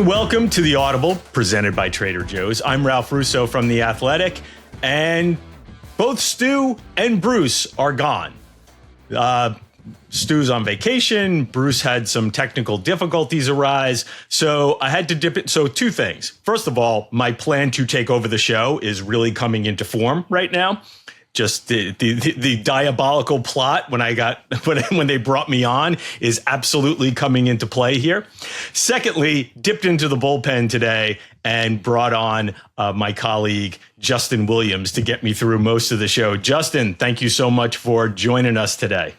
welcome to the Audible, presented by Trader Joe's. I'm Ralph Russo from The Athletic, and both Stu and Bruce are gone. Stu's on vacation. Bruce had some technical difficulties arise, so I had to dip it. So two things. First of all, my plan to take over the show is really coming into form right now. Just the diabolical plot when they brought me on is absolutely coming into play here. Secondly, dipped into the bullpen today and brought on my colleague Justin Williams to get me through most of the show. Justin, thank you so much for joining us today.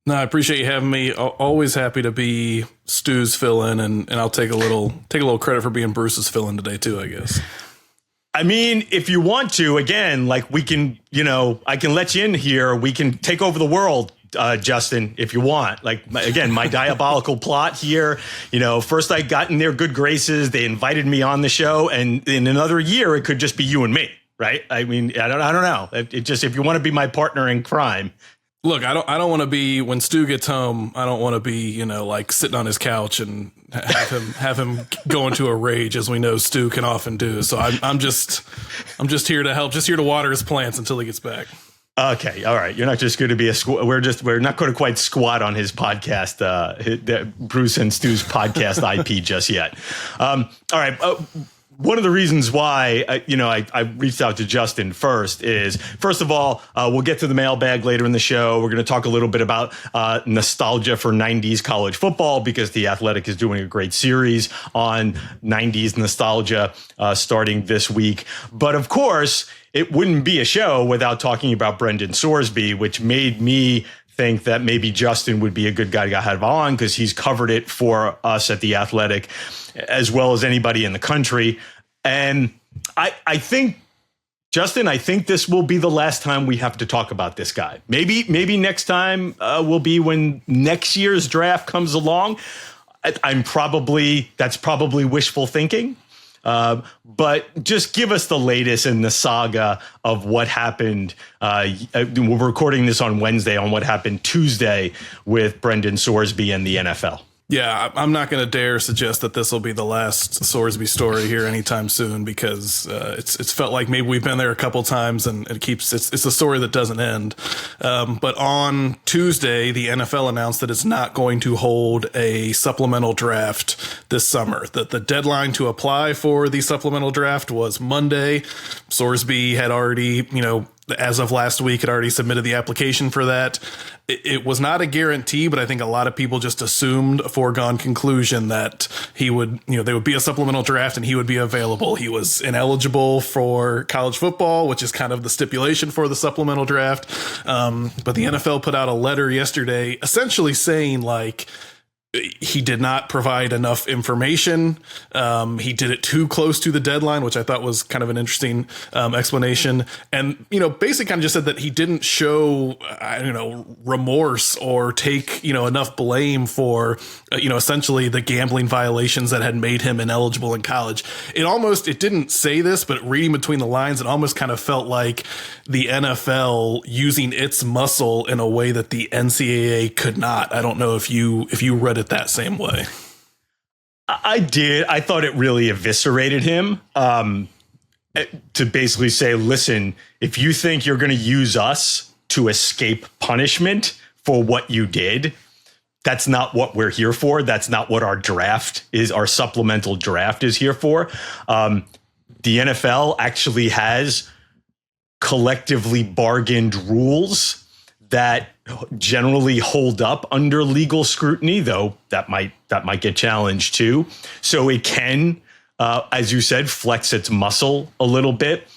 No, I appreciate you having me. Always happy to be Stu's fill-in, and I'll take a little credit for being Bruce's fill-in today too, I guess. I mean, if you want to, again, like we can, I can let you in here. We can take over the world, Justin, if you want. Like, again, my diabolical plot here. First I got in their good graces. They invited me on the show, and in another year, it could just be you and me, right? I mean, I don't know. It just, if you want to be my partner in crime. Look, I don't want to be, when Stu gets home, I don't want to be, like sitting on his couch and have him go into a rage, as we know Stu can often do. So I'm just here to help, just here to water his plants until he gets back. Okay, all right. You're not just going to be we're not going to quite squat on his podcast, Bruce and Stu's podcast IP just yet. All right. One of the reasons why I reached out to Justin first is, first of all, we'll get to the mailbag later in the show. We're going to talk a little bit about nostalgia for 90s college football, because The Athletic is doing a great series on 90s nostalgia starting this week. But of course, it wouldn't be a show without talking about Brendan Sorsby, which made me think that maybe Justin would be a good guy to have on, because he's covered it for us at The Athletic as well as anybody in the country. And I think, Justin, I think this will be the last time we have to talk about this guy. Maybe next time will be when next year's draft comes along. That's probably wishful thinking. But just give us the latest in the saga of what happened. We're recording this on Wednesday, on what happened Tuesday with Brendan Sorsby and the NFL. Yeah, I'm not going to dare suggest that this will be the last Sorsby story here anytime soon, because it's felt like maybe we've been there a couple times, and it's a story that doesn't end. But on Tuesday, the NFL announced that it's not going to hold a supplemental draft this summer. The deadline to apply for the supplemental draft was Monday. Sorsby had already, as of last week, had already submitted the application for that. It was not a guarantee, but I think a lot of people just assumed a foregone conclusion that he would, there would be a supplemental draft and he would be available. He was ineligible for college football, which is kind of the stipulation for the supplemental draft. But the NFL put out a letter yesterday essentially saying, he did not provide enough information. He did it too close to the deadline, which I thought was kind of an interesting explanation. And, basically kind of just said that he didn't show, remorse or take, enough blame for, essentially the gambling violations that had made him ineligible in college. It didn't say this, but reading between the lines, it almost kind of felt like the NFL using its muscle in a way that the NCAA could not. I don't know if you read it that same way. I did. I thought it really eviscerated him to basically say, listen, if you think you're going to use us to escape punishment for what you did, that's not what we're here for. That's not what our draft is. Our supplemental draft is here for. The NFL actually has collectively bargained rules that generally hold up under legal scrutiny, though that might get challenged too. So it can, as you said, flex its muscle a little bit.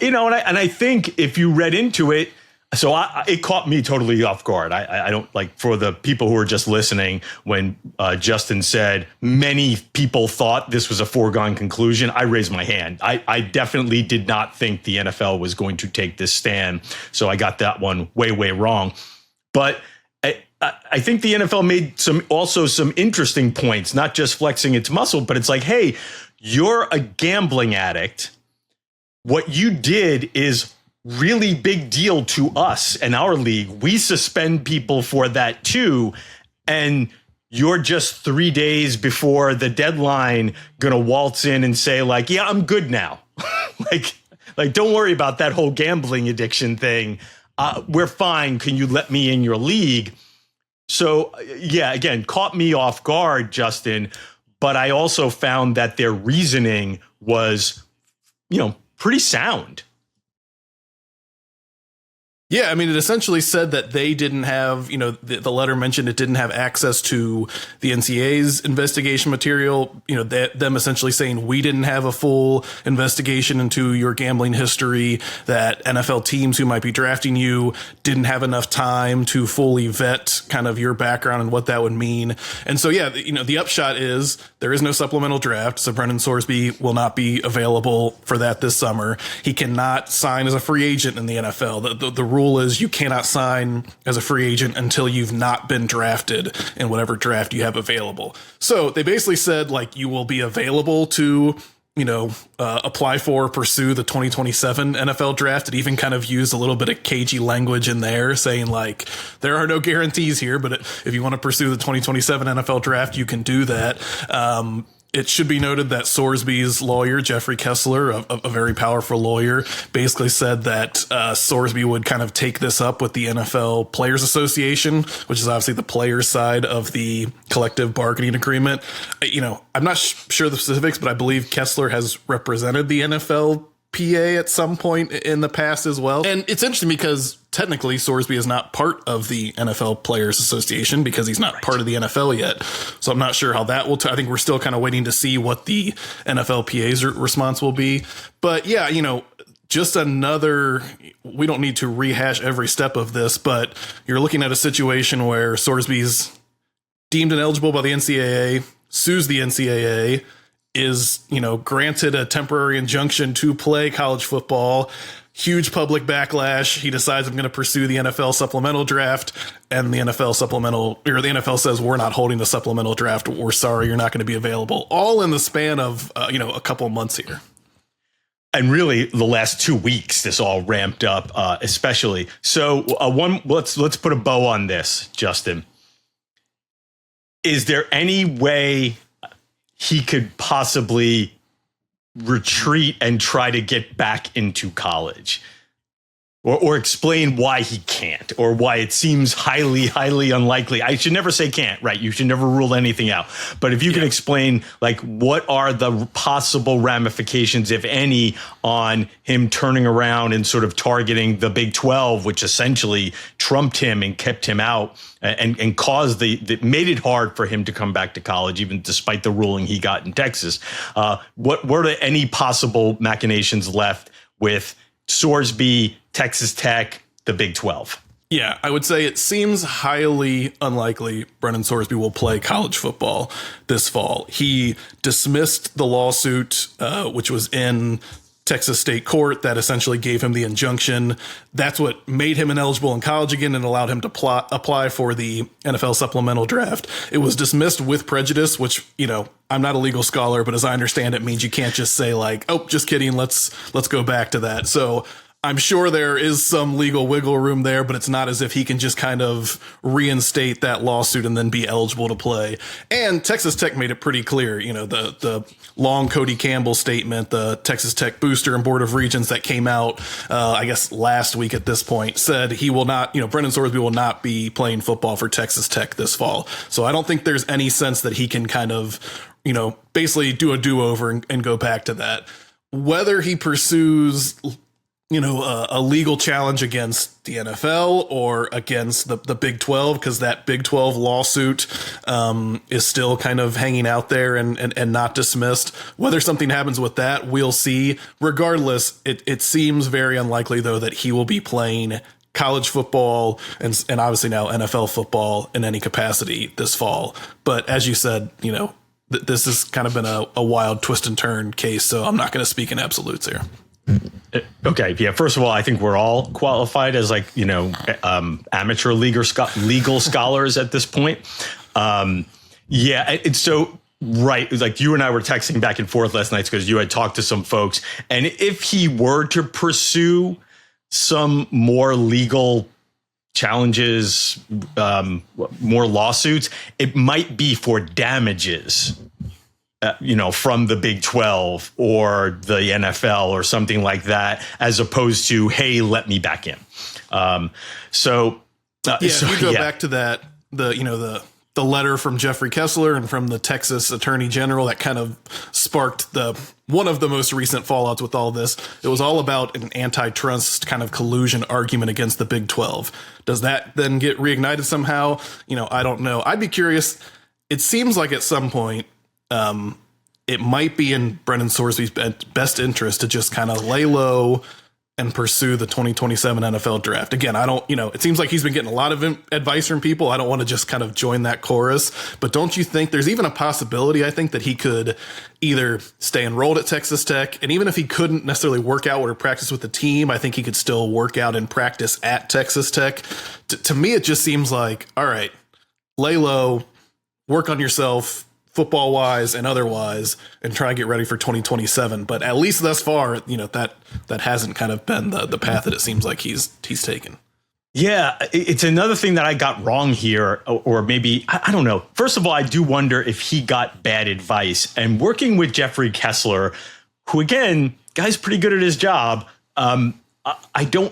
And I think if you read into it, so it caught me totally off guard. I don't, like, for the people who are just listening, when Justin said many people thought this was a foregone conclusion, I raised my hand. I definitely did not think the NFL was going to take this stand. So I got that one way, way wrong. But I think the NFL made some interesting points, not just flexing its muscle, but it's like, hey, you're a gambling addict. What you did is really big deal to us and our league. We suspend people for that too. And you're just 3 days before the deadline going to waltz in and say like, yeah, I'm good now. like, don't worry about that whole gambling addiction thing. We're fine. Can you let me in your league? So, yeah, again, caught me off guard, Justin. But I also found that their reasoning was, pretty sound. Yeah, I mean, it essentially said that they didn't have, the letter mentioned it didn't have access to the NCAA's investigation material, them essentially saying we didn't have a full investigation into your gambling history, that NFL teams who might be drafting you didn't have enough time to fully vet kind of your background and what that would mean. And so, yeah, the upshot is there is no supplemental draft. So Brendan Sorsby will not be available for that this summer. He cannot sign as a free agent in the NFL. The rule is you cannot sign as a free agent until you've not been drafted in whatever draft you have available. So they basically said like you will be available to, apply for, pursue the 2027 NFL draft. It even kind of used a little bit of cagey language in there saying like, there are no guarantees here, but if you want to pursue the 2027 NFL draft, you can do that. It should be noted that Sorsby's lawyer, Jeffrey Kessler, a very powerful lawyer, basically said that Sorsby would kind of take this up with the NFL Players Association, which is obviously the players' side of the collective bargaining agreement. I'm not sure the specifics, but I believe Kessler has represented the NFL PA at some point in the past as well. And it's interesting because technically Sorsby is not part of the NFL Players Association because he's not part of the NFL yet. So I'm not sure how that will, I think we're still kind of waiting to see what the NFLPA's response will be. But yeah, just another, we don't need to rehash every step of this, but you're looking at a situation where Sorsby's deemed ineligible by the NCAA, sues the NCAA, is, granted a temporary injunction to play college football, huge public backlash. He decides I'm going to pursue the NFL supplemental draft, and the NFL says we're not holding the supplemental draft. We're sorry, you're not going to be available. All in the span of, a couple of months here. And really, the last 2 weeks, this all ramped up, especially. So let's put a bow on this, Justin. Is there any way he could possibly retreat and try to get back into college, or explain why he can't, or why it seems highly, highly unlikely? I should never say can't, right? You should never rule anything out. But if you can explain, like, what are the possible ramifications, if any, on him turning around and sort of targeting the Big 12, which essentially trumped him and kept him out and caused made it hard for him to come back to college, even despite the ruling he got in Texas. What were there any possible machinations left with Sorsby, Texas Tech, the Big 12? Yeah, I would say it seems highly unlikely Brendan Sorsby will play college football this fall. He dismissed the lawsuit, which was in Texas state court, that essentially gave him the injunction. That's what made him ineligible in college again and allowed him to apply for the NFL supplemental draft. It was dismissed with prejudice, which, I'm not a legal scholar, but as I understand it, means you can't just say like, oh, just kidding, let's go back to that. So I'm sure there is some legal wiggle room there, but it's not as if he can just kind of reinstate that lawsuit and then be eligible to play. And Texas Tech made it pretty clear, the long Cody Campbell statement, the Texas Tech booster and Board of Regents that came out, I guess last week at this point, said he will not, Brendan Sorsby will not be playing football for Texas Tech this fall. So I don't think there's any sense that he can kind of, basically do a do-over and go back to that. Whether he pursues a legal challenge against the NFL or against the Big 12, because that Big 12 lawsuit is still kind of hanging out there and not dismissed. Whether something happens with that, we'll see. Regardless, it seems very unlikely, though, that he will be playing college football and obviously now NFL football in any capacity this fall. But as you said, this has kind of been a wild twist and turn case, so I'm not going to speak in absolutes here. Okay. Yeah. First of all, I think we're all qualified as amateur legal scholars at this point. Yeah. It's so right. Like you and I were texting back and forth last night because you had talked to some folks. And if he were to pursue some more legal challenges, more lawsuits, it might be for damages, from the Big 12 or the NFL or something like that, as opposed to, hey, let me back in. If you go back to that, the letter from Jeffrey Kessler and from the Texas Attorney General that kind of sparked one of the most recent fallouts with all this. It was all about an antitrust kind of collusion argument against the Big 12. Does that then get reignited somehow? I don't know. I'd be curious. It seems like at some point, it might be in Brendan Sorsby's best interest to just kind of lay low and pursue the 2027 NFL draft. Again, it seems like he's been getting a lot of advice from people. I don't want to just kind of join that chorus, but don't you think there's even a possibility, I think, that he could either stay enrolled at Texas Tech, and even if he couldn't necessarily work out or practice with the team, I think he could still work out and practice at Texas Tech. To me, it just seems like, all right, lay low, work on yourself, football wise and otherwise, and try and get ready for 2027. But at least thus far, that hasn't kind of been the path that it seems like he's taken. Yeah, it's another thing that I got wrong here, or maybe, I don't know. First of all, I do wonder if he got bad advice. And working with Jeffrey Kessler, who, again, guy's pretty good at his job,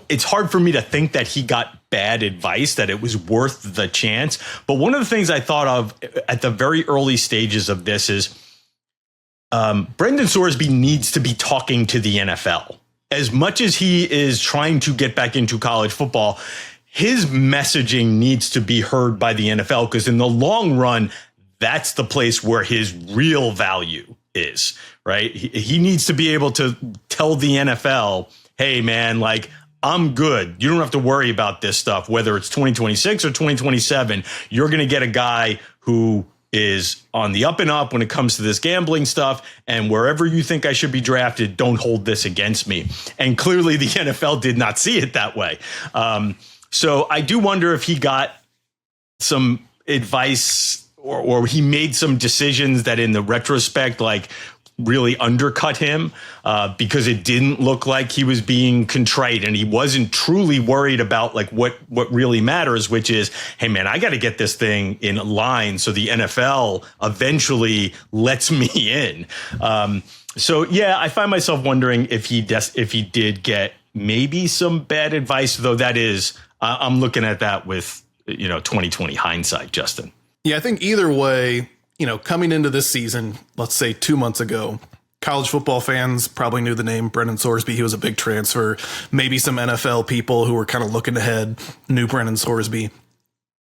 it's hard for me to think that he got bad advice, that it was worth the chance. But one of the things I thought of at the very early stages of this is Brendan Sorsby needs to be talking to the NFL. As much as he is trying to get back into college football, his messaging needs to be heard by the NFL, because in the long run, that's the place where his real value is, right? He needs to be able to tell the NFL, hey, man, I'm good. You don't have to worry about this stuff, whether it's 2026 or 2027. You're going to get a guy who is on the up and up when it comes to this gambling stuff. And wherever you think I should be drafted, don't hold this against me. And clearly the NFL did not see it that way. So I do wonder if he got some advice or he made some decisions that in the retrospect, really undercut him because it didn't look like he was being contrite, and he wasn't truly worried about what really matters, which is, hey man, I got to get this thing in line so the NFL eventually lets me in. So yeah, I find myself wondering if he did get maybe some bad advice, though that is, I'm looking at that with 2020 hindsight, Justin. Yeah, I think either way, coming into this season, let's say 2 months ago, college football fans probably knew the name Brendan Sorsby. He was a big transfer. Maybe some NFL people who were kind of looking ahead knew Brendan Sorsby.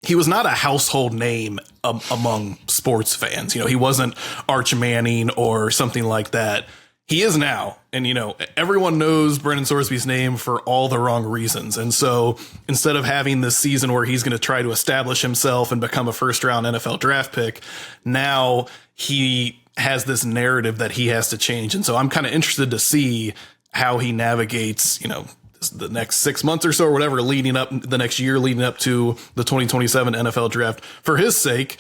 He was not a household name among sports fans. He wasn't Arch Manning or something like that. He is now. And, everyone knows Brendan Sorsby's name for all the wrong reasons. And so instead of having this season where he's going to try to establish himself and become a first round NFL draft pick, now he has this narrative that he has to change. And so I'm kind of interested to see how he navigates, the next 6 months or so or whatever, the next year leading up to the 2027 NFL draft. For his sake,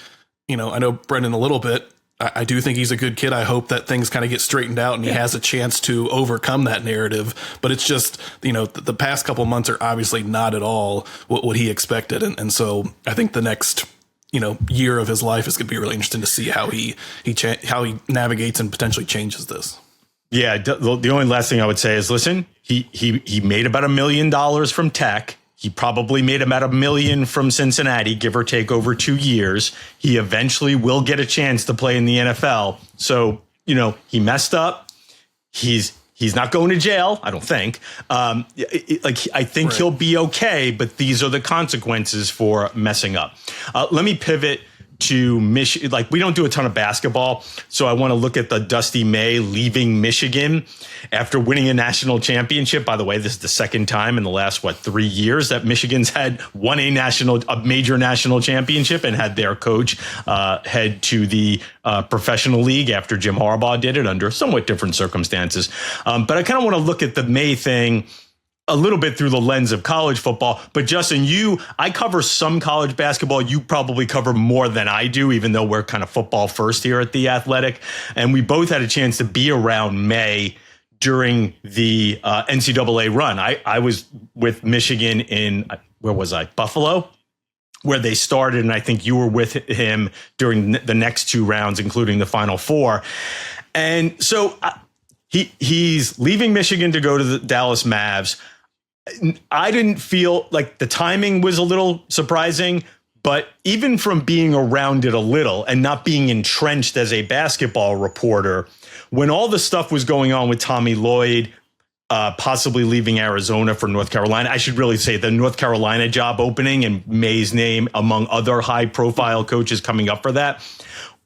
I know Brendan a little bit. I do think he's a good kid. I hope that things kind of get straightened out and he has a chance to overcome that narrative. But it's just, the past couple months are obviously not at all what he expected. And so I think the next, year of his life is going to be really interesting to see how he navigates and potentially changes this. Yeah. The only last thing I would say is, listen, he made about $1 million from Tech. He probably made about $1 million from Cincinnati, give or take over 2 years. He eventually will get a chance to play in the NFL. So, he messed up. He's not going to jail, I don't think. I think he'll be okay, but these are the consequences for messing up. Let me pivot to Michigan. We don't do a ton of basketball, so I want to look at the Dusty May leaving Michigan after winning a national championship. By the way, this is the second time in the last 3 years that Michigan's won a major national championship and had their coach head to the professional league after Jim Harbaugh did it under somewhat different circumstances. But I kind of want to look at the May thing a little bit through the lens of college football. But Justin, I cover some college basketball. You probably cover more than I do, even though we're kind of football first here at The Athletic. And we both had a chance to be around May during the NCAA run. I was with Michigan in where was I? Buffalo, where they started. And I think you were with him during the next 2 rounds, including the Final Four. And so he's leaving Michigan to go to the Dallas Mavs. I didn't feel like the timing was a little surprising, but even from being around it a little and not being entrenched as a basketball reporter, when all the stuff was going on with Tommy Lloyd, possibly leaving Arizona for North Carolina, I should really say the North Carolina job opening and May's name among other high profile coaches coming up for that.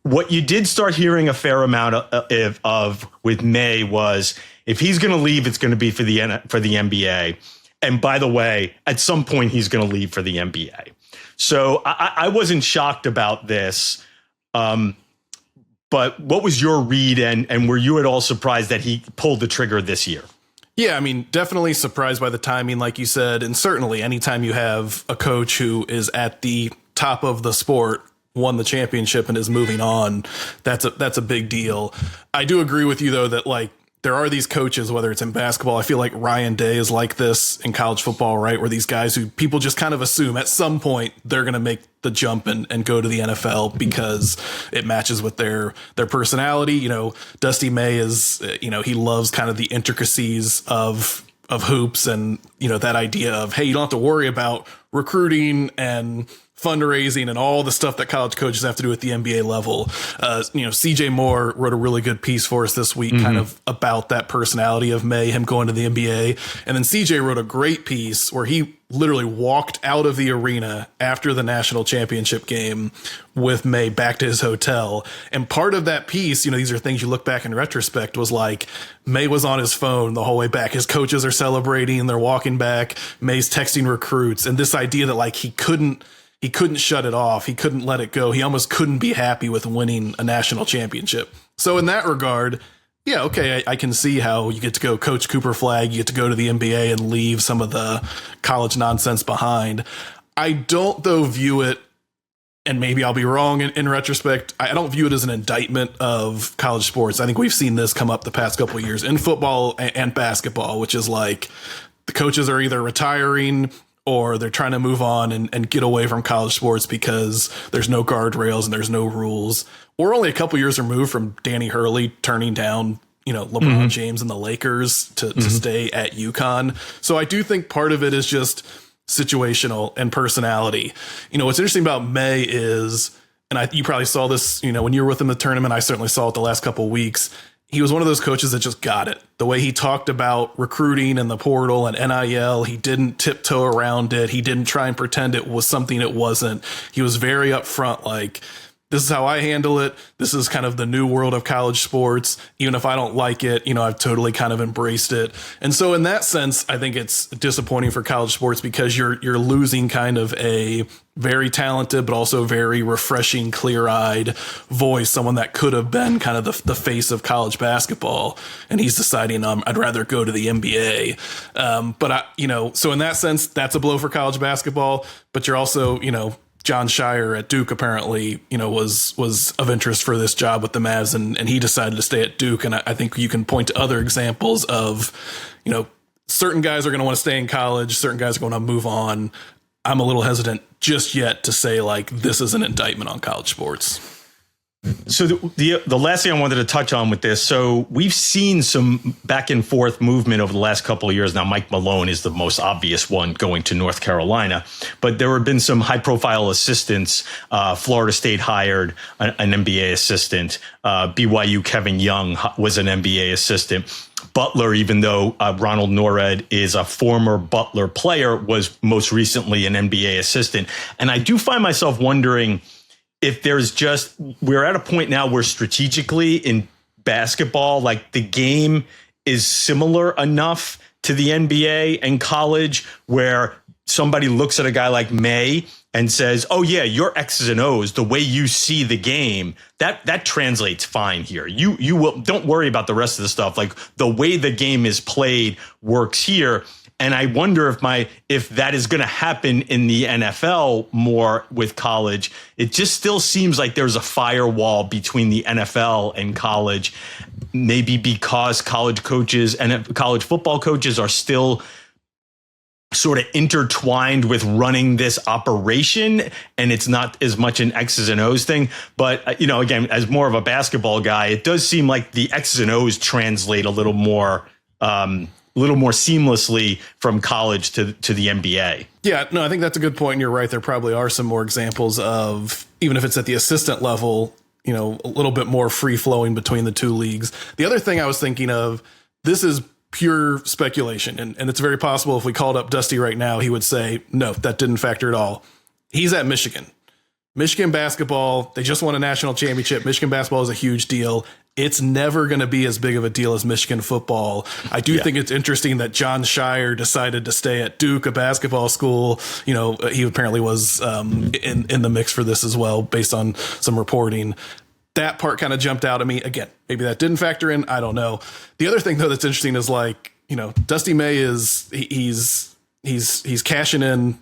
What you did start hearing a fair amount of with May was, if he's going to leave, it's going to be for the NBA. And by the way, at some point, he's going to leave for the NBA. So I wasn't shocked about this. But what was your read, and were you at all surprised that he pulled the trigger this year? Yeah, I mean, definitely surprised by the timing, like you said. And certainly anytime you have a coach who is at the top of the sport, won the championship and is moving on, that's a big deal. I do agree with you, though, that like there are these coaches, whether it's in basketball, I feel like Ryan Day is like this in college football, right? Where these guys who people just kind of assume at some point they're going to make the jump and go to the NFL because it matches with their personality. You know, Dusty May is, you know, he loves kind of the intricacies of hoops and, you know, that idea of, hey, you don't have to worry about recruiting and fundraising and all the stuff that college coaches have to do at the NBA level. You know, CJ Moore wrote a really good piece for us this week, kind of about that personality of May, him going to the NBA. And then CJ wrote a great piece where he literally walked out of the arena after the national championship game with May back to his hotel. And part of that piece, you know, these are things you look back in retrospect, was like May was on his phone the whole way back. His coaches are celebrating, they're walking back. May's texting recruits. And this idea that like he couldn't shut it off. He couldn't let it go. He almost couldn't be happy with winning a national championship. So in that regard, yeah, okay, I can see how you get to go coach Cooper Flagg, you get to go to the NBA and leave some of the college nonsense behind. I don't, though, view it, and maybe I'll be wrong in retrospect, I don't view it as an indictment of college sports. I think we've seen this come up the past couple of years in football and basketball, which is like the coaches are either retiring or they're trying to move on and get away from college sports because there's no guardrails and there's no rules. We're only a couple years removed from Danny Hurley turning down, you know, LeBron James and the Lakers to stay at UConn. So I do think part of it is just situational and personality. You know, what's interesting about May is, and you probably saw this, you know, when you were with him in the tournament, I certainly saw it the last couple of weeks. He was one of those coaches that just got it. The way he talked about recruiting and the portal and NIL, he didn't tiptoe around it. He didn't try and pretend it was something it wasn't. He was very upfront, like, this is how I handle it. This is kind of the new world of college sports. Even if I don't like it, you know, I've totally kind of embraced it. And so in that sense, I think it's disappointing for college sports because you're losing kind of a very talented, but also very refreshing, clear-eyed voice, someone that could have been kind of the face of college basketball. And he's deciding, I'd rather go to the NBA. So in that sense, that's a blow for college basketball, but you're also, you know, John Shire at Duke apparently, you know, was of interest for this job with the Mavs, and he decided to stay at Duke. And I think you can point to other examples of, you know, certain guys are going to want to stay in college, certain guys are going to move on. I'm a little hesitant just yet to say like this is an indictment on college sports. So the last thing I wanted to touch on with this, so we've seen some back and forth movement over the last couple of years. Now, Mike Malone is the most obvious one going to North Carolina, but there have been some high profile assistants. Florida State hired an NBA assistant. BYU Kevin Young was an NBA assistant. Butler, even though Ronald Norred is a former Butler player, was most recently an NBA assistant. And I do find myself wondering if we're at a point now where strategically in basketball, like the game is similar enough to the NBA and college where somebody looks at a guy like May and says, oh yeah, your X's and O's, the way you see the game, that translates fine here. You will, don't worry about the rest of the stuff. Like the way the game is played works here. And I wonder if that is going to happen in the NFL more with college. It just still seems like there's a firewall between the NFL and college, maybe because college coaches and college football coaches are still sort of intertwined with running this operation, and it's not as much an X's and O's thing. But, again, as more of a basketball guy, it does seem like the X's and O's translate a little more seamlessly from college to the NBA. Yeah, no, I think that's a good point. And you're right. There probably are some more examples of, even if it's at the assistant level, a little bit more free flowing between the two leagues. The other thing I was thinking of, this is pure speculation. And it's very possible if we called up Dusty right now, he would say, no, that didn't factor at all. He's at Michigan. Michigan basketball, they just won a national championship. Michigan basketball is a huge deal. It's never going to be as big of a deal as Michigan football. I do think it's interesting that John Shire decided to stay at Duke, a basketball school. He apparently was in the mix for this as well, based on some reporting. That part kind of jumped out at me. Again, maybe that didn't factor in. I don't know. The other thing, though, that's interesting is Dusty May he's cashing in,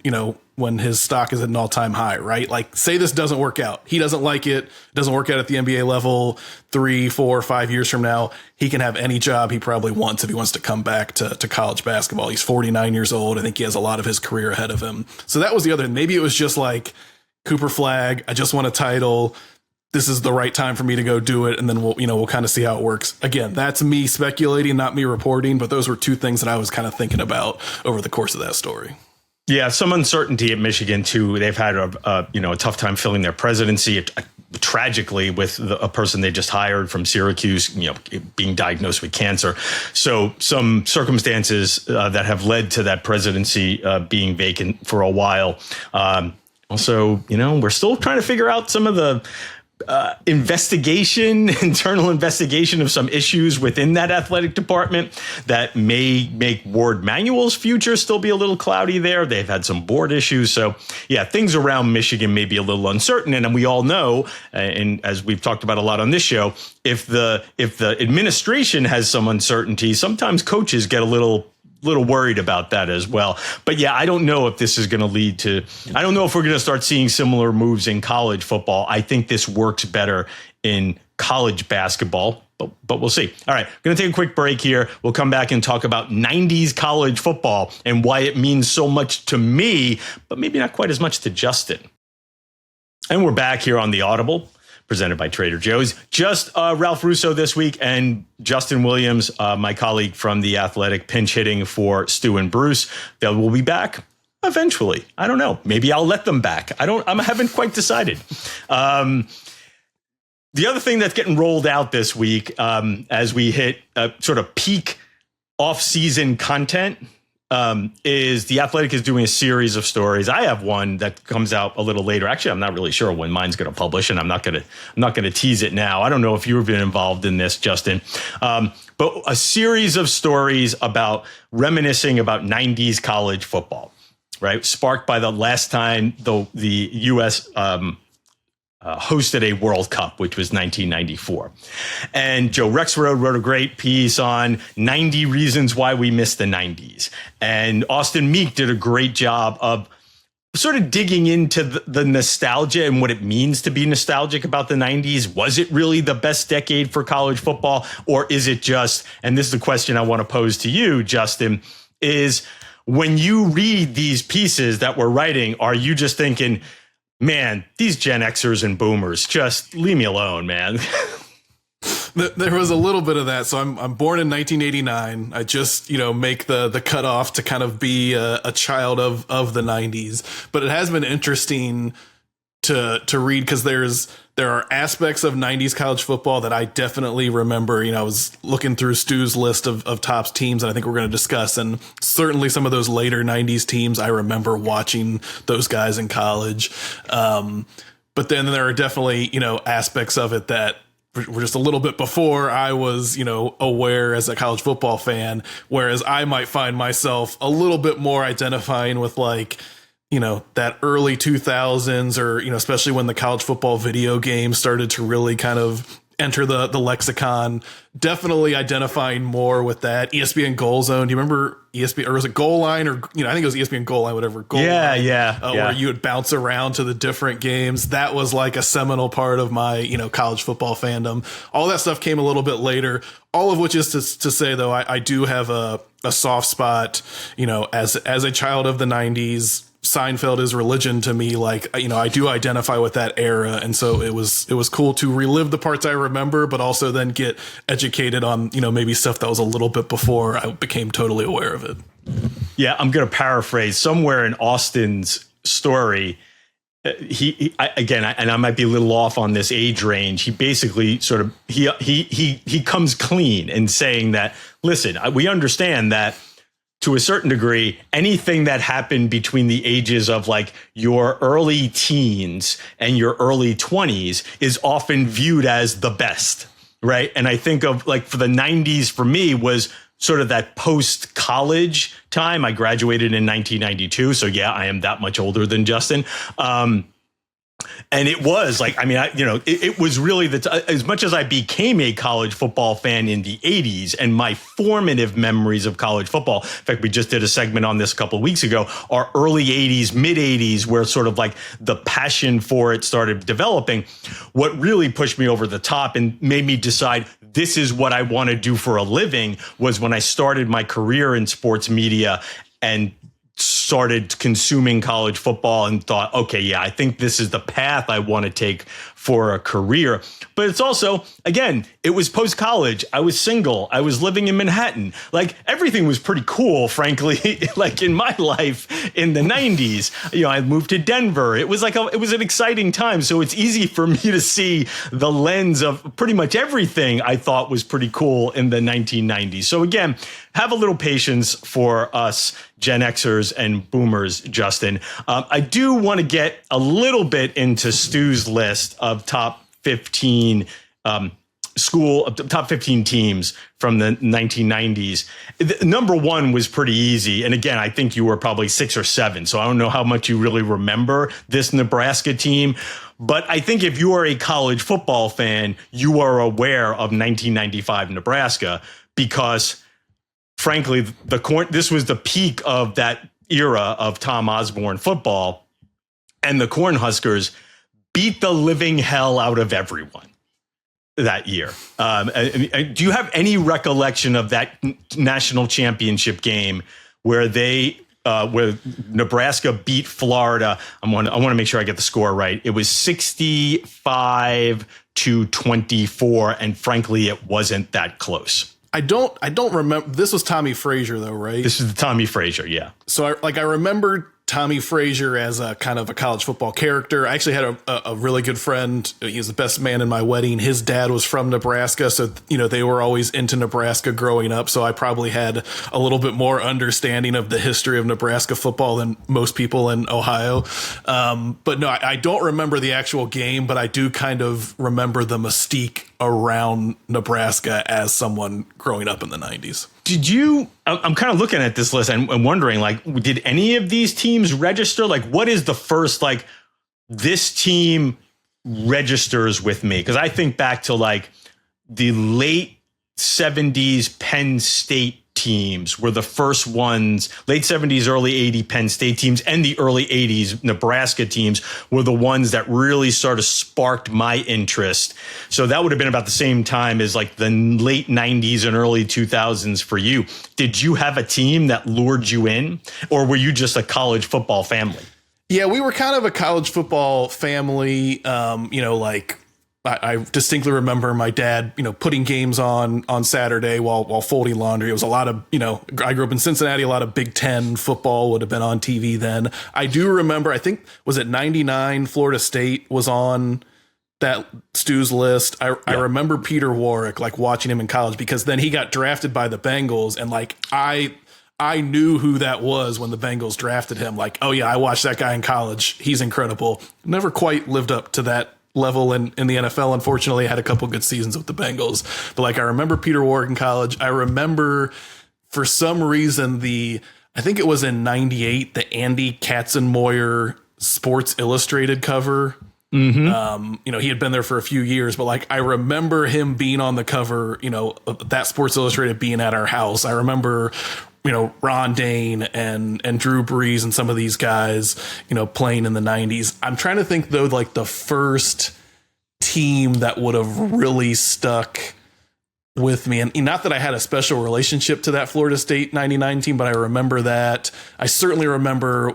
when his stock is at an all-time high, right? Like, say this doesn't work out. He doesn't like it. It doesn't work out at the NBA level 3, 4, 5 years from now. He can have any job he probably wants if he wants to come back to college basketball. He's 49 years old. I think he has a lot of his career ahead of him. So that was the other. Maybe it was just like Cooper Flag. I just won a title. This is the right time for me to go do it. And then we'll kind of see how it works. Again, that's me speculating, not me reporting, but those were two things that I was kind of thinking about over the course of that story. Yeah, some uncertainty at Michigan too. They've had a tough time filling their presidency. Tragically, with a person they just hired from Syracuse, being diagnosed with cancer. So some circumstances that have led to that presidency being vacant for a while. Also, we're still trying to figure out some of the internal investigation of some issues within that athletic department that may make Ward Manuel's future still be a little cloudy there. They've had some board issues. So yeah, things around Michigan may be a little uncertain. And we all know, and as we've talked about a lot on this show, if the administration has some uncertainty, sometimes coaches get a little worried about that as well. But yeah, I don't know if this is going to lead to, I don't know if we're going to start seeing similar moves in college football. I think this works better in college basketball, but we'll see. All right, going to take a quick break here. We'll come back and talk about 90s college football and why it means so much to me, but maybe not quite as much to Justin. And we're back here on the Audible, presented by Trader Joe's. Just Ralph Russo this week and Justin Williams, my colleague from The Athletic, pinch hitting for Stu and Bruce. They will be back eventually. I don't know. Maybe I'll let them back. I haven't quite decided. The other thing that's getting rolled out this week, as we hit sort of peak off-season content, is The Athletic is doing a series of stories. I have one that comes out a little later. Actually, I'm not really sure when mine's going to publish, and I'm not going to tease it now. I don't know if you've been involved in this, Justin, but a series of stories about reminiscing about 90s college football, right? Sparked by the last time the U.S. Hosted a World Cup, which was 1994. And Joe Rexrode wrote a great piece on 90 reasons why we miss the 90s. And Austin Meek did a great job of sort of digging into the nostalgia and what it means to be nostalgic about the 90s. Was it really the best decade for college football? Or is it just, and this is the question I want to pose to you, Justin, is when you read these pieces that we're writing, are you just thinking, man, these Gen Xers and boomers, just leave me alone, man? There was a little bit of that. So I'm born in 1989. I just, make the cutoff to kind of be a child of the 90s. But it has been interesting to read because there are aspects of 90s college football that I definitely remember. I was looking through Stu's list of top teams, and I think we're going to discuss. And certainly some of those later 90s teams, I remember watching those guys in college. But then there are definitely, aspects of it that were just a little bit before I was, aware as a college football fan, whereas I might find myself a little bit more identifying with that early 2000s or, especially when the college football video game started to really kind of enter the lexicon. Definitely identifying more with that. ESPN Goal Zone. Do you remember ESPN, or was it Goal Line, or I think it was ESPN Goal Line, whatever. Goal Line, where you would bounce around to the different games. That was like a seminal part of my college football fandom. All that stuff came a little bit later. All of which is to say, though, I do have a soft spot. As a child of the '90s. Seinfeld is religion to me. Like, I do identify with that era. And so it was cool to relive the parts I remember, but also then get educated on, maybe stuff that was a little bit before I became totally aware of it. Yeah. I'm going to paraphrase somewhere in Austin's story. I might be a little off on this age range. He basically sort of, he comes clean in saying that, listen, we understand that to a certain degree, anything that happened between the ages of like your early teens and your early 20s is often viewed as the best, right? And I think of like for the 90s for me was sort of that post-college time. I graduated in 1992. So yeah, I am that much older than Justin. And it was like, it was really as much as I became a college football fan in the 80s and my formative memories of college football. In fact, we just did a segment on this a couple of weeks ago, our early 80s, mid 80s, where sort of like the passion for it started developing. What really pushed me over the top and made me decide this is what I want to do for a living was when I started my career in sports media and started consuming college football and thought, okay, yeah, I think this is the path I want to take for a career. But it's also, again, it was post-college. I was single. I was living in Manhattan. Like everything was pretty cool, frankly, like in my life in the 90s. I moved to Denver. It was it was an exciting time. So it's easy for me to see the lens of pretty much everything I thought was pretty cool in the 1990s. So again, have a little patience for us Gen Xers and boomers, Justin. I do want to get a little bit into Stu's list of top 15 top 15 teams from the 1990s. Number one was pretty easy. And again, I think you were probably 6 or 7. So I don't know how much you really remember this Nebraska team. But I think if you are a college football fan, you are aware of 1995 Nebraska because, frankly, this was the peak of that era of Tom Osborne football. And the Cornhuskers beat the living hell out of everyone that year. Do you have any recollection of that national championship game where where Nebraska beat Florida? I want to make sure I get the score right. It was 65-24, and frankly, it wasn't that close. I don't remember. This was Tommy Frazier, though, right? This is the Tommy Frazier, yeah. So I remember Tommy Frazier as a kind of a college football character. I actually had a really good friend. He was the best man in my wedding. His dad was from Nebraska. So, they were always into Nebraska growing up. So I probably had a little bit more understanding of the history of Nebraska football than most people in Ohio. But no, I don't remember the actual game, but I do kind of remember the mystique around Nebraska as someone growing up in the 90s. I'm kind of looking at this list and wondering, like, did any of these teams register? Like, what is the first, like, this team registers with me? Because I think back to, like, the late 70s Penn State teams were the first ones, late 70s, early 80s Penn State teams and the early 80s Nebraska teams were the ones that really sort of sparked my interest. So that would have been about the same time as like the late 90s and early 2000s for you. Did you have a team that lured you in, or were you just a college football family? Yeah, we were kind of a college football family, I distinctly remember my dad, putting games on Saturday while folding laundry. It was a lot of, I grew up in Cincinnati, a lot of Big Ten football would have been on TV then. I do remember, I think, was it 99 Florida State was on that Stu's list. I remember Peter Warwick, like watching him in college because then he got drafted by the Bengals and like I knew who that was when the Bengals drafted him. Like, oh yeah, I watched that guy in college. He's incredible. Never quite lived up to that level in the NFL. Unfortunately, had a couple good seasons with the Bengals. But like, I remember Peter Warwick in college. I remember for some reason I think it was in 98, the Andy Katzenmoyer Sports Illustrated cover He had been there for a few years, but like I remember him being on the cover, that Sports Illustrated being at our house. I remember, Ron Dane and Drew Brees and some of these guys, playing in the 90s. I'm trying to think though, like the first team that would have really stuck with me, and not that I had a special relationship to that Florida State 99 team, but I remember that. I certainly remember,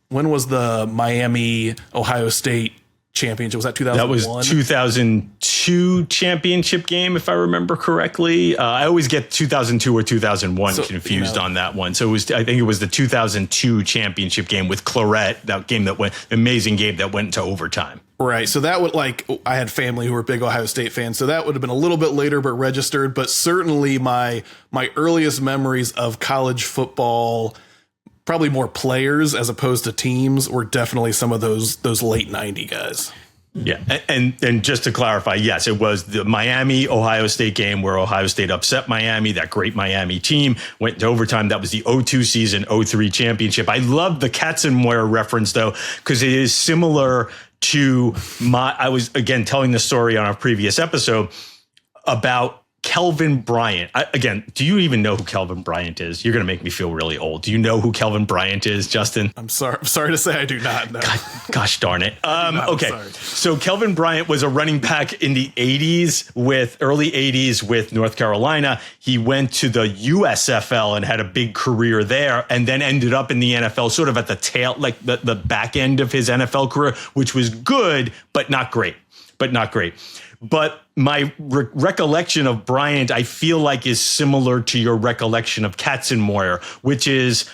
when was the Miami Ohio State championship? Was that 2001? That was 2002 championship game, if I remember correctly. I always get 2002 or 2001 confused on that one. So I think it was the 2002 championship game with Claret, that game that went, amazing game that went into overtime. Right. So that would, I had family who were big Ohio State fans, so that would have been a little bit later, but registered. But certainly my earliest memories of college football, probably more players as opposed to teams, were definitely some of those late 90 guys. Yeah. And just to clarify, yes, it was the Miami Ohio State game where Ohio State upset Miami. That great Miami team went to overtime. That was the 02 season, 03 championship. I love the Katzenmoyer reference, though, because it is similar to I was, again, telling the story on our previous episode about Kelvin Bryant. Do you even know who Kelvin Bryant is? You're going to make me feel really old. Do you know who Kelvin Bryant is, Justin? I'm sorry to say I do not know. Gosh darn it. Okay. So Kelvin Bryant was a running back in the early 80s with North Carolina. He went to the USFL and had a big career there, and then ended up in the NFL sort of at the tail, like the back end of his NFL career, which was good, but not great. But my recollection of Bryant, I feel like, is similar to your recollection of Katzenmoyer, which is,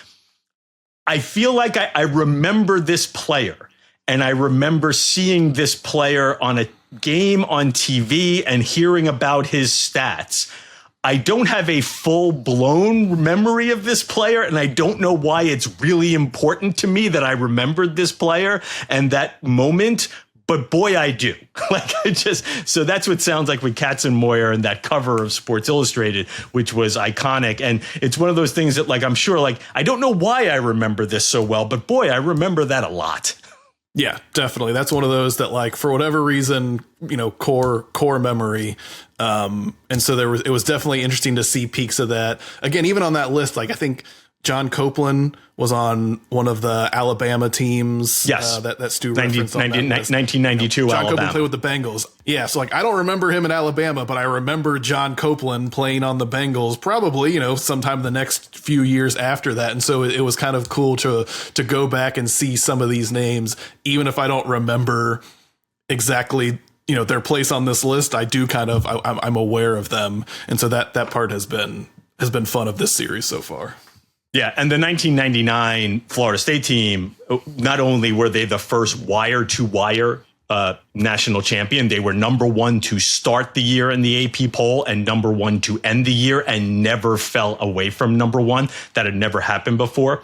I feel like I remember this player, and I remember seeing this player on a game on TV and hearing about his stats. I don't have a full-blown memory of this player, and I don't know why it's really important to me that I remembered this player and that moment. But boy, I do. So that's what sounds like with Katzenmoyer and that cover of Sports Illustrated, which was iconic. And it's one of those things that, I'm sure, I don't know why I remember this so well, but boy, I remember that a lot. Yeah, definitely. That's one of those that, for whatever reason, core memory. And so it was definitely interesting to see peaks of that. Again, even on that list, I think John Copeland was on one of the Alabama teams. Yes. That Stu referenced on that list. 1992 John Alabama. Copeland played with the Bengals. Yeah, so I don't remember him in Alabama, but I remember John Copeland playing on the Bengals probably, sometime the next few years after that. And so it was kind of cool to go back and see some of these names, even if I don't remember exactly their place on this list. I do I'm aware of them. And so that part has been fun of this series so far. Yeah, and the 1999 Florida State team, not only were they the first wire-to-wire national champion, they were number one to start the year in the AP poll and number one to end the year, and never fell away from number one. That had never happened before,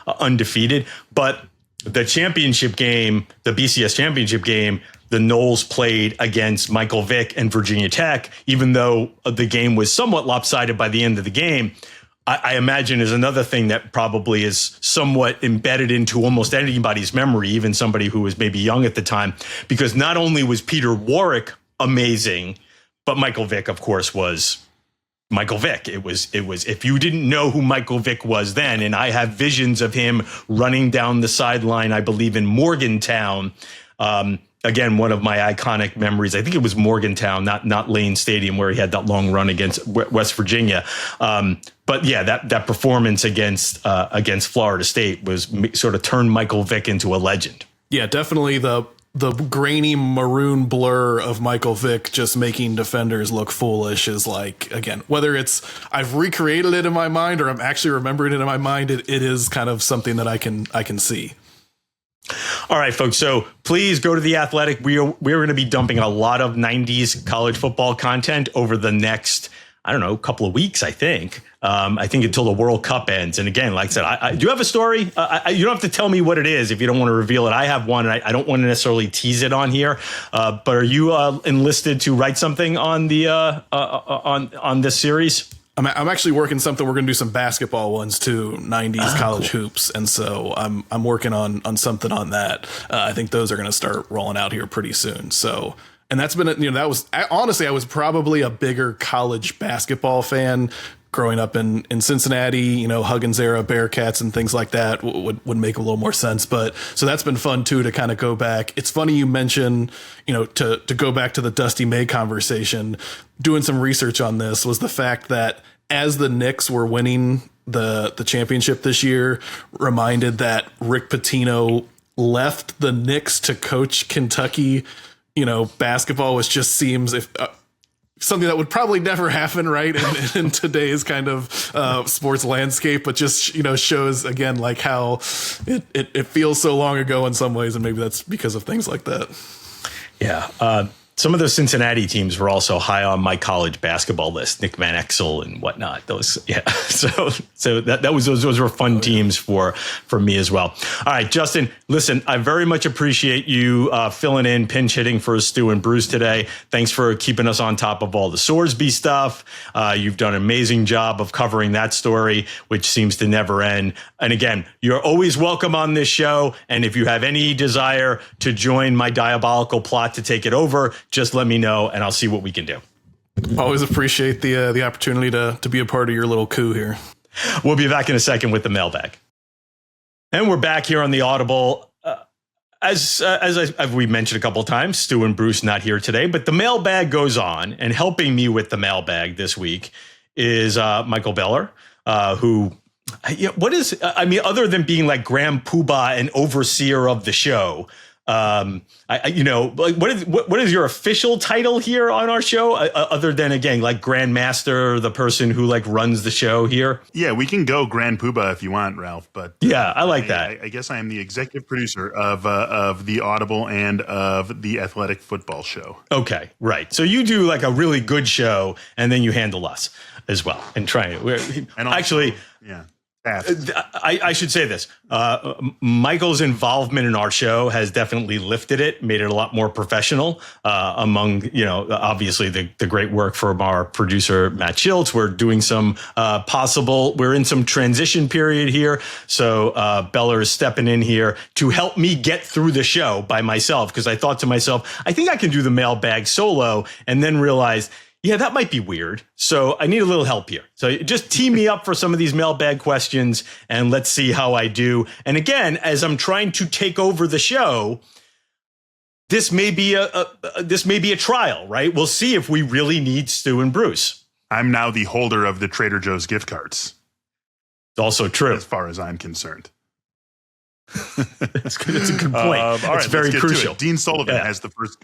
undefeated. But the championship game, the BCS championship game, the Noles played against Michael Vick and Virginia Tech, even though the game was somewhat lopsided by the end of the game. I imagine is another thing that probably is somewhat embedded into almost anybody's memory, even somebody who was maybe young at the time, because not only was Peter Warwick amazing, but Michael Vick, of course, was Michael Vick. It was if you didn't know who Michael Vick was then, and I have visions of him running down the sideline, I believe in Morgantown. Again, one of my iconic memories. I think it was Morgantown, not Lane Stadium, where he had that long run against West Virginia. But yeah, that performance against Florida State was sort of turned Michael Vick into a legend. Yeah, definitely the grainy maroon blur of Michael Vick just making defenders look foolish is again, whether it's I've recreated it in my mind or I'm actually remembering it in my mind, it is kind of something that I can see. All right, folks. So please go to The Athletic. We're going to be dumping a lot of 90s college football content over the next, couple of weeks, I think. I think until the World Cup ends. And again, like I said, I do have a story. You don't have to tell me what it is if you don't want to reveal it. I have one, and I don't want to necessarily tease it on here. But are you enlisted to write something on the on this series? I'm actually working something. We're going to do some basketball ones too, 90s college hoops. And so I'm working on something on that. I think those are going to start rolling out here pretty soon. So, and that's been, that was honestly, I was probably a bigger college basketball fan growing up in Cincinnati, Huggins era Bearcats and things like that would make a little more sense. But so that's been fun too, to kind of go back. It's funny you mention, to go back to the Dusty May conversation, doing some research on this was the fact that as the Knicks were winning the championship this year, reminded that Rick Pitino left the Knicks to coach Kentucky, basketball, which just seems something that would probably never happen, right, in today's kind of sports landscape, but just shows again like how it feels so long ago in some ways, and maybe that's because of things like that. Yeah. Some of those Cincinnati teams were also high on my college basketball list, Nick Van Exel and whatnot. Those, yeah. So those were fun teams for me as well. All right, Justin, listen, I very much appreciate you filling in, pinch hitting for Stu and Bruce today. Thanks for keeping us on top of all the Sorsby stuff. You've done an amazing job of covering that story, which seems to never end. And again, you're always welcome on this show. And if you have any desire to join my diabolical plot to take it over, just let me know and I'll see what we can do. Always appreciate the opportunity to be a part of your little coup here. We'll be back in a second with the mailbag. And we're back here on the Audible. As we mentioned a couple of times, Stu and Bruce not here today, but the mailbag goes on. And helping me with the mailbag this week is Michael Beller, who, other than being like Grand Poobah and overseer of the show, what is your official title here on our show, other than again like Grandmaster, the person who like runs the show here? Yeah, we can go Grand Poobah if you want, Ralph. But yeah, I like that. I guess I am the executive producer of the Audible and of the Athletic Football Show. Okay, right. So you do like a really good show, and then you handle us as well and try it. And also, actually, yeah. I should say this. Michael's involvement in our show has definitely lifted it, made it a lot more professional. Among, obviously the great work from our producer, Matt Schiltz. We're doing some we're in some transition period here. So Beller is stepping in here to help me get through the show by myself, because I thought to myself, I think I can do the mailbag solo, and then realized, yeah, that might be weird. So I need a little help here. So just tee me up for some of these mailbag questions and let's see how I do. And again, as I'm trying to take over the show, this may be a trial, right? We'll see if we really need Stu and Bruce. I'm now the holder of the Trader Joe's gift cards. It's also true. As far as I'm concerned. That's good. It's a good point. All right, it's very crucial. Dean Sullivan has the first.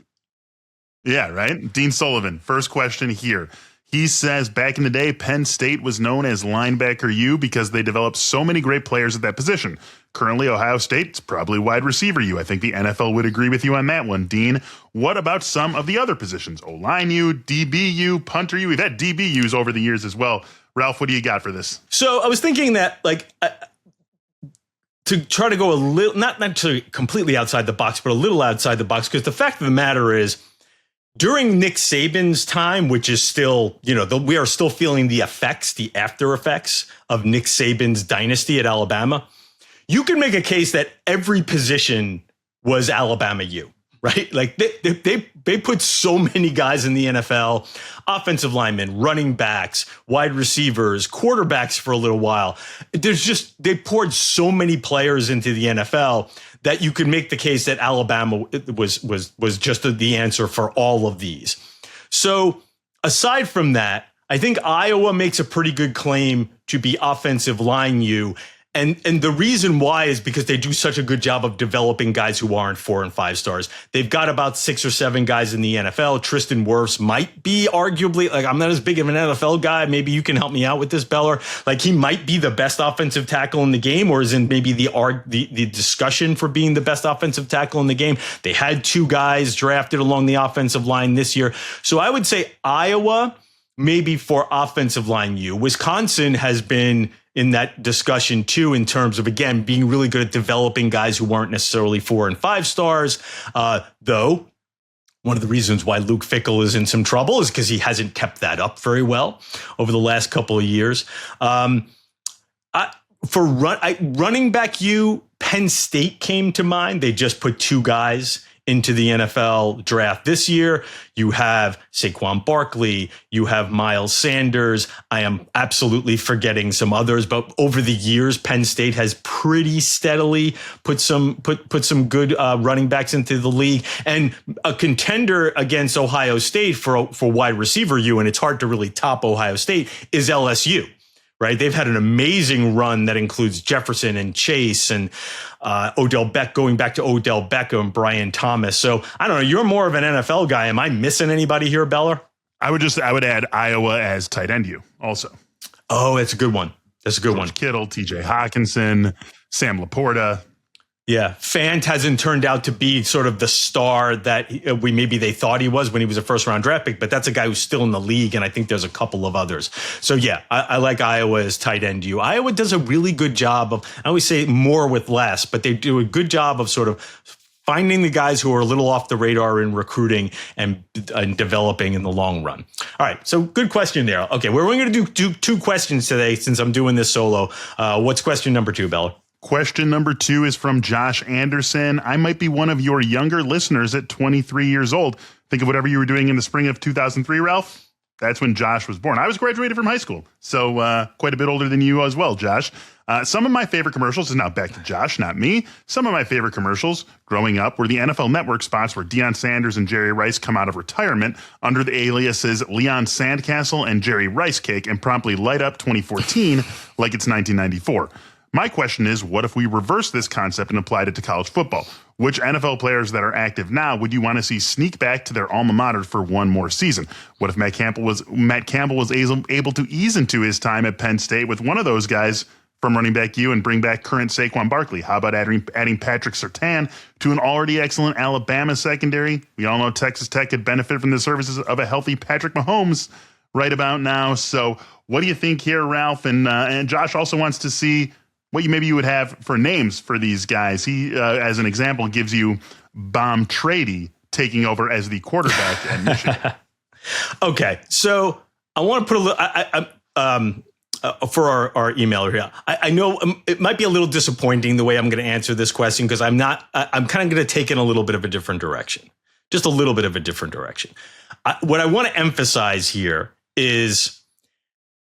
Yeah, right. Dean Sullivan. First question here. He says, back in the day, Penn State was known as linebacker U because they developed so many great players at that position. Currently, Ohio State's probably wide receiver U. I think the NFL would agree with you on that one, Dean. What about some of the other positions? O-line U, DB U, punter U. We've had DB U's over the years as well. Ralph, what do you got for this? So I was thinking that, to try to go a little, not to completely outside the box, but a little outside the box, because the fact of the matter is, during Nick Saban's time, which is still, we are still feeling the effects, the after effects of Nick Saban's dynasty at Alabama. You can make a case that every position was Alabama U, right? Like they put so many guys in the NFL, offensive linemen, running backs, wide receivers, quarterbacks for a little while. They poured so many players into the NFL that you could make the case that Alabama was just the answer for all of these. So aside from that, I think Iowa makes a pretty good claim to be offensive line U. And the reason why is because they do such a good job of developing guys who aren't 4 and 5 stars. They've got about 6 or 7 guys in the NFL. Tristan Wirfs might be arguably, I'm not as big of an NFL guy. Maybe you can help me out with this, Beller. He might be the best offensive tackle in the game, or is in maybe the discussion for being the best offensive tackle in the game. They had 2 guys drafted along the offensive line this year. So I would say Iowa, maybe for offensive line U. Wisconsin has been in that discussion too, in terms of, again, being really good at developing guys who weren't necessarily 4 and 5 stars. Though One of the reasons why Luke Fickell is in some trouble is because he hasn't kept that up very well over the last couple of years. Running back, Penn State came to mind. They just put 2 guys into the NFL draft this year. You have Saquon Barkley, you have Miles Sanders. I am absolutely forgetting some others, but over the years, Penn State has pretty steadily put some good running backs into the league, and a contender against Ohio State for wide receiver and it's hard to really top Ohio State, is LSU. Right, they've had an amazing run that includes Jefferson and Chase and going back to Odell Beckham and Brian Thomas. So I don't know. You're more of an NFL guy. Am I missing anybody here, Beller? I would add Iowa as tight end. Also. Oh, that's a good one. George Kittle, T.J. Hawkinson, Sam Laporta. Yeah, Fant hasn't turned out to be sort of the star that they thought he was when he was a first-round draft pick, but that's a guy who's still in the league, and I think there's a couple of others. So, yeah, I like Iowa as tight end. Iowa does a really good job of, I always say more with less, but they do a good job of sort of finding the guys who are a little off the radar in recruiting and developing in the long run. All right, so good question there. Okay, we're going to do 2 questions today since I'm doing this solo. What's question number 2, Bella? Question number 2 is from Josh Anderson. I might be one of your younger listeners at 23 years old. Think of whatever you were doing in the spring of 2003, Ralph. That's when Josh was born. I was graduated from high school, so quite a bit older than you as well, Josh. Some of my favorite commercials, is now back to Josh, not me. Some of my favorite commercials growing up were the NFL Network spots where Deion Sanders and Jerry Rice come out of retirement under the aliases Leon Sandcastle and Jerry Rice Cake and promptly light up 2014 like it's 1994. My question is, what if we reverse this concept and applied it to college football? Which NFL players that are active now would you want to see sneak back to their alma mater for one more season? What if Matt Campbell was able to ease into his time at Penn State with one of those guys from running back and bring back current Saquon Barkley? How about adding Patrick Surtain to an already excellent Alabama secondary? We all know Texas Tech could benefit from the services of a healthy Patrick Mahomes right about now. So what do you think here, Ralph? And Josh also wants to see what you would have for names for these guys. He, as an example, gives you Bomb Trady taking over as the quarterback at Michigan. Okay, so I want to put a little for our emailer here. I know it might be a little disappointing the way I'm going to answer this question because I'm kind of going to take in a little bit of a different direction, just a little bit of a different direction. What I want to emphasize here is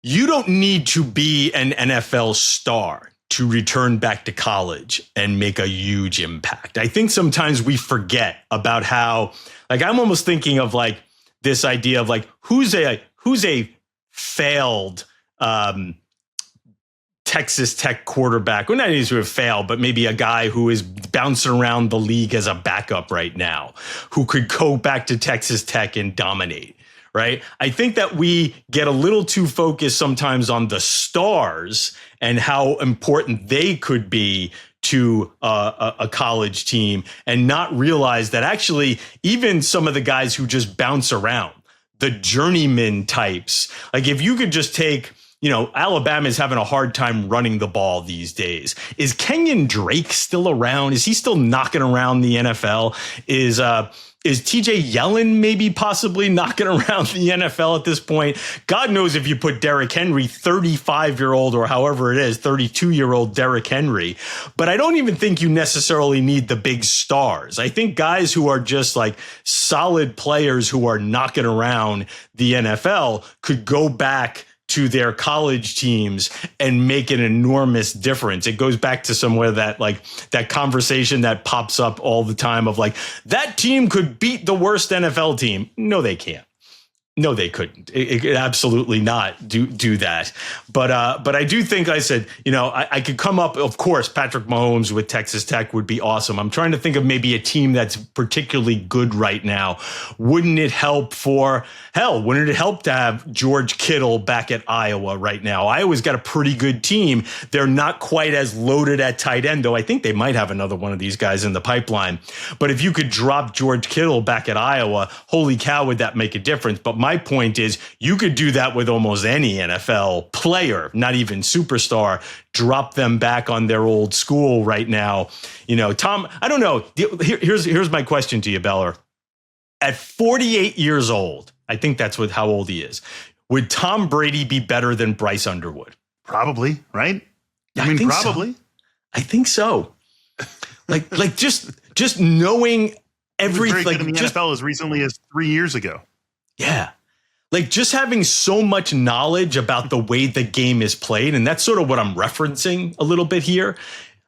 you don't need to be an NFL star to return back to college and make a huge impact. I think sometimes we forget about how, like, I'm almost thinking of like this idea of like, who's a failed Texas Tech quarterback, well, not easy to have failed, but maybe a guy who is bouncing around the league as a backup right now, who could go back to Texas Tech and dominate. Right. I think that we get a little too focused sometimes on the stars and how important they could be to a college team and not realize that actually even some of the guys who just bounce around, the journeyman types, like if you could just take, Alabama is having a hard time running the ball these days. Is Kenyon Drake still around? Is he still knocking around the NFL? Is TJ Yellen maybe possibly knocking around the NFL at this point? God knows if you put Derrick Henry, 35-year-old or however it is, 32-year-old Derrick Henry. But I don't even think you necessarily need the big stars. I think guys who are just like solid players who are knocking around the NFL could go back to their college teams and make an enormous difference. It goes back to somewhere that conversation that pops up all the time of like, that team could beat the worst NFL team. No, they can't. No, they couldn't. It could absolutely not do that. But I do think I said, I could come up, of course, Patrick Mahomes with Texas Tech would be awesome. I'm trying to think of maybe a team that's particularly good right now. Wouldn't it help to have George Kittle back at Iowa right now? Iowa's got a pretty good team. They're not quite as loaded at tight end, though I think they might have another one of these guys in the pipeline. But if you could drop George Kittle back at Iowa, holy cow, would that make a difference? But my point is you could do that with almost any NFL player, not even superstar, drop them back on their old school right now. Tom, I don't know. Here's my question to you, Beller. At 48 years old, I think that's how old he is. Would Tom Brady be better than Bryce Underwood? Probably, right? I mean, probably. So. I think so. like just knowing everything. Very good in the NFL as recently as 3 years ago. Yeah. Like just having so much knowledge about the way the game is played. And that's sort of what I'm referencing a little bit here.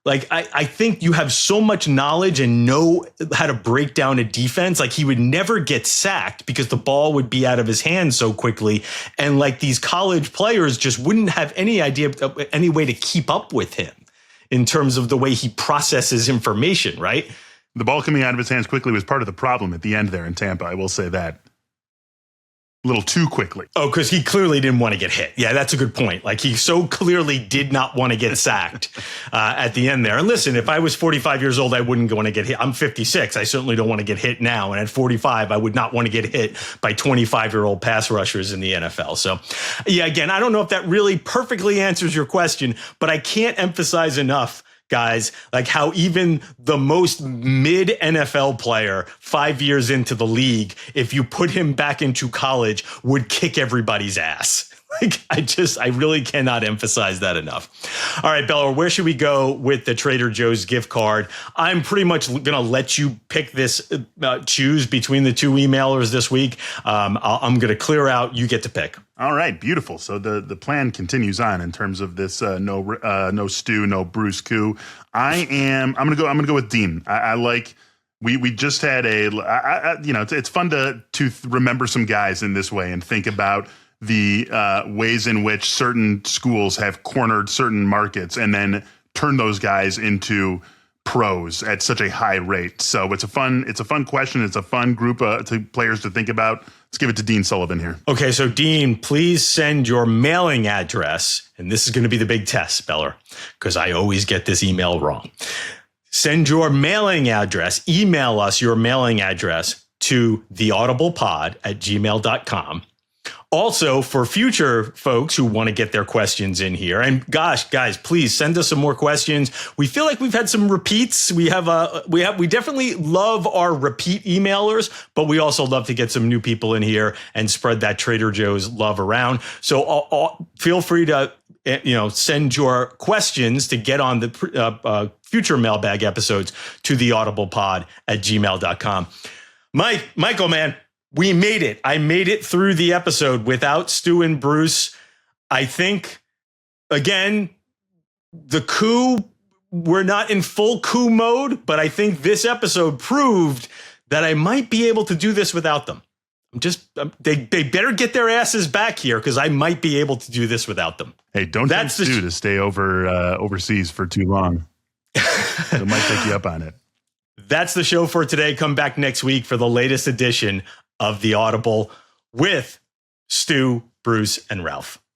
Like, I think you have so much knowledge and know how to break down a defense. Like he would never get sacked because the ball would be out of his hands so quickly. And like these college players just wouldn't have any idea of any way to keep up with him in terms of the way he processes information, right? The ball coming out of his hands quickly was part of the problem at the end there in Tampa. I will say that. A little too quickly. Oh, because he clearly didn't want to get hit. Yeah, that's a good point. Like he so clearly did not want to get sacked at the end there. And listen, if I was 45 years old, I wouldn't want to get hit. I'm 56. I certainly don't want to get hit now. And at 45, I would not want to get hit by 25-year-old pass rushers in the NFL. So, yeah, again, I don't know if that really perfectly answers your question, but I can't emphasize enough, guys, like how even the most mid NFL player 5 years into the league, if you put him back into college, would kick everybody's ass. Like I really cannot emphasize that enough. All right, Bella, where should we go with the Trader Joe's gift card? I'm pretty much going to let you pick this, choose between the two emailers this week. I'm going to clear out. You get to pick. All right, beautiful. So the plan continues on in terms of this no Stu, no Bruce coup. I'm gonna go with Dean. I like we just had it's fun to remember some guys in this way and think about the ways in which certain schools have cornered certain markets and then turn those guys into pros at such a high rate. So it's a fun question. It's a fun group to players to think about. Let's give it to Dean Sullivan here. Okay, so Dean, please send your mailing address, and this is going to be the big test, Beller, because I always get this email wrong. Send your mailing address, email us your mailing address to theaudiblepod@gmail.com. Also, for future folks who want to get their questions in here, and gosh, guys, please send us some more questions. We feel like we've had some repeats. We definitely love our repeat emailers, but we also love to get some new people in here and spread that Trader Joe's love around. So feel free to send your questions to get on the future mailbag episodes to theaudiblepod@gmail.com. Michael, man. We made it. I made it through the episode without Stu and Bruce. I think, again, the coup, we're not in full coup mode, but I think this episode proved that I might be able to do this without them. They better get their asses back here because I might be able to do this without them. Hey, don't tempt Stu to stay overseas for too long. It might take you up on it. That's the show for today. Come back next week for the latest edition of The Audible with Stu, Bruce, and Ralph.